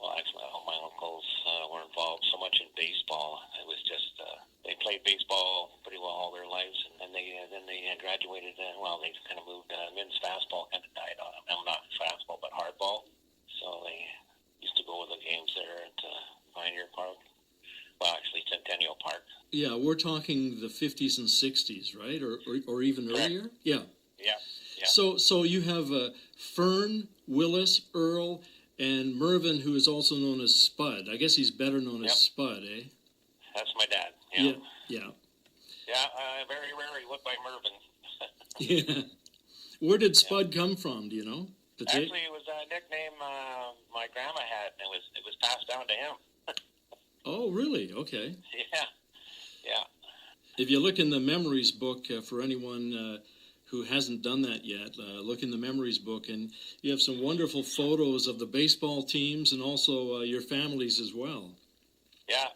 well, actually, all my uncles were involved so much in baseball. It was just they played baseball pretty well all their lives, and then they graduated. They kind of moved. Men's fastball kind of died on them. No, not fastball, but hardball. So they used to go to the games there at Pioneer Park. Well, actually, Centennial Park. Yeah, we're talking the 50s and 60s, right? Or even Correct. earlier? Yeah. Yeah. So you have Fern, Willis, Earl, and Mervyn, who is also known as Spud. I guess he's better known as Spud, eh? That's my dad. Yeah. Yeah, very rarely went by Mervyn. Yeah. Where did Spud come from, do you know? Actually, it was a nickname my grandma had, and it was passed down to him. Oh, really? Okay. Yeah. If you look in the memories book, for anyone who hasn't done that yet, look in the memories book, and you have some wonderful photos of the baseball teams and also your families as well. Yeah.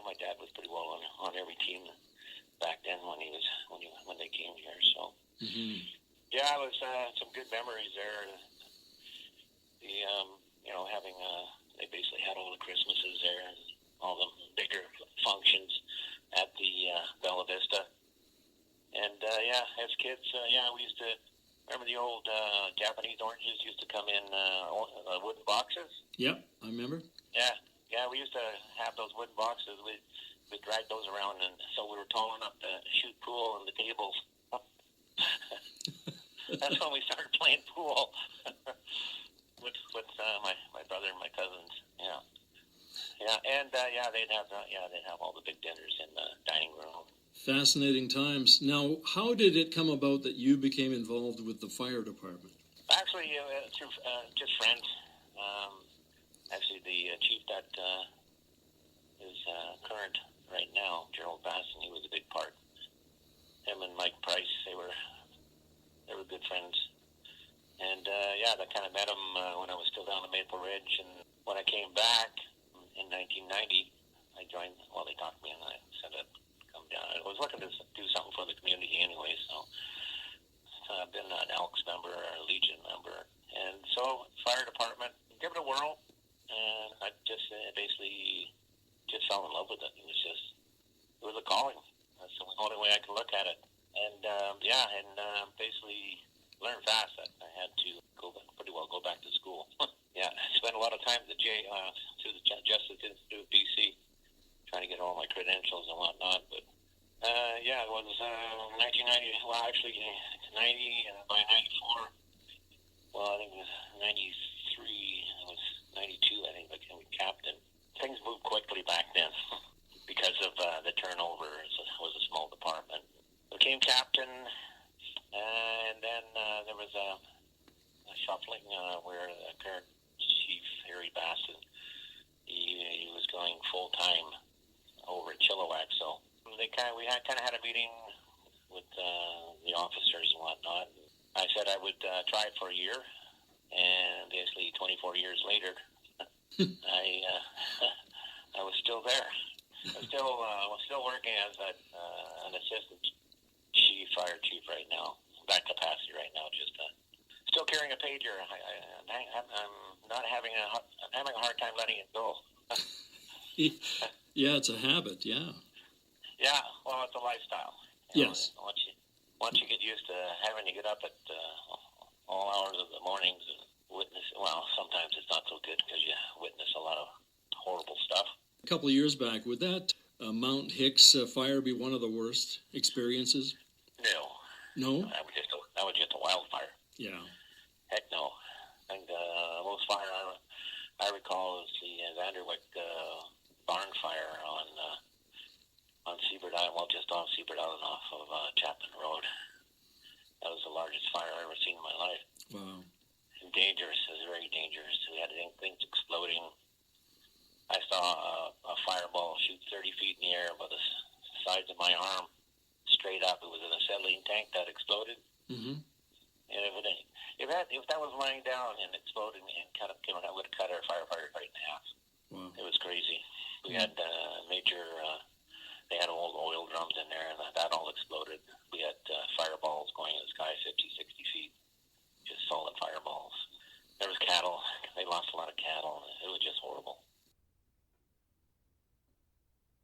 My dad was pretty well on every team back then when they came here. So yeah, it was some good memories there. Having they basically had all the Christmases there and all the bigger functions at the Bella Vista. And as kids, we used to remember the old Japanese oranges used to come in wooden boxes. Yep, I remember. Yeah, we used to have those wooden boxes. We'd drag those around, and so we were tall enough to shoot pool on the tables. That's when we started playing pool with my brother and my cousins. They'd have all the big dinners in the dining room. Fascinating times. Now, how did it come about that you became involved with the fire department? Actually, through just friends. Actually, the chief that is current right now, Gerald Basson, he was a big part. Him and Mike Price, they were good friends. And I kind of met him when I was still down in Maple Ridge. And when I came back in 1990, I joined. Well, they talked to me, and I said I'd come down. I was looking to do something for the community anyway, so I've been an Elks member, a Legion member, and so fire department. Give it a whirl, and I just basically just fell in love with it. It was a calling. That's the only way I can look at it. And basically learned fast that I had to go back to school. I spent a lot of time at the through the Justice Institute of BC trying to get all my credentials and whatnot. But it was 1990. Well, actually 90, and by 94. Well, I think it was 93. It was 92. I think I became captain. Things moved quickly back then because of the turnover. It was a small department. Became captain, and then there was a shuffling where the current chief, Harry Basson, he was going full time over at Chilliwack. So we had a meeting with the officers and whatnot. I said I would try it for a year, and basically 24 years later, I was still there. I was still working as an assistant fire chief right now, that capacity right now. Just still carrying a pager. I'm having a hard time letting it go. Yeah, it's a habit. Yeah. Yeah, well, it's a lifestyle. Yes. Once you get used to having to get up at all hours of the mornings and witness, well, sometimes it's not so good because you witness a lot of horrible stuff. A couple of years back, would that Mount Hicks fire be one of the worst experiences? No? That was just a wildfire. Yeah. Heck no. I think the most fire I recall is the Vanderwick barn fire on Seabird Island, well, just off Seabird Island off of Chapman Road. That was the largest fire I've ever seen in my life. Wow. And dangerous. It was very dangerous. We had things exploding. I saw a fireball shoot 30 feet in the air about the size of my arm, straight up. It was an acetylene tank that exploded. Mm-hmm. And if that was lying down and exploded and that would have cut our firefighter right in half. Wow. It was crazy. We had major. They had a